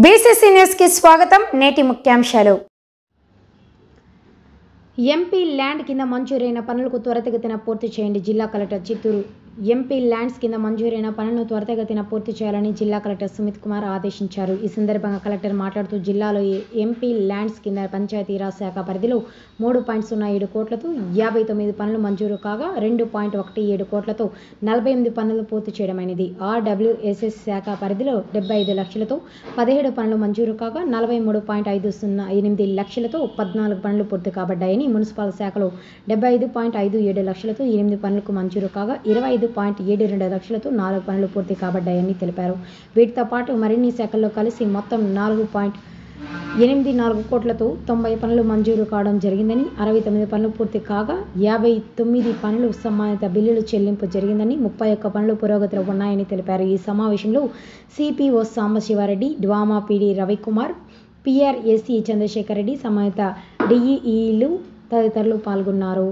BCC news కి స్వాగతం. నేటి ముఖ్యాంశాలు. ఎంపీ ల్యాండ్ కింద మంజూరైన పనులకు త్వరితగతిన పూర్తి చేయండి. జిల్లా కలెక్టర్ చిత్తూరు. ఎంపీ ల్యాండ్స్ కింద మంజూరైన పనులను త్వరితగతిన పూర్తి చేయాలని జిల్లా కలెక్టర్ సుమిత్ కుమార్ ఆదేశించారు. ఈ సందర్భంగా కలెక్టర్ మాట్లాడుతూ జిల్లాలో ఎంపీ ల్యాండ్స్ కింద పంచాయతీరాజ్ శాఖ పరిధిలో 3.07 కోట్లతో 59 పనులు మంజూరు కాగా 2.17 కోట్లతో 48 పనులు పూర్తి చేయడమైనది. ఆర్డబ్ల్యూఎస్ఎస్ శాఖ పరిధిలో 75 లక్షలతో 17 పనులు మంజూరు కాగా 43.508 లక్షలతో 14 పనులు పూర్తి కాబడ్డాయని, మున్సిపల్ శాఖలో 75.57 లక్షలతో 8 పనులకు మంజూరు కాగా 25.72 లక్షలతో 4 పనులు పూర్తి కాబడ్డాయని తెలిపారు. వీటితో పాటు మరిన్ని శాఖల్లో కలిసి మొత్తం 4.84 కోట్లతో 90 పనులు మంజూరు కావడం జరిగిందని, 69 పనులు పూర్తి కాగా 59 పనులు సంబంధిత బిల్లులు చెల్లింపు జరిగిందని, 31 పనులు పురోగతిలో ఉన్నాయని తెలిపారు. ఈ సమావేశంలో సిపిఓ సాంబశివారెడ్డి, డ్వామా పీడీ రవికుమార్, పిఆర్ఏసీ చంద్రశేఖర్ రెడ్డి, సంబంధిత డిఈఈలు తదితరులు పాల్గొన్నారు.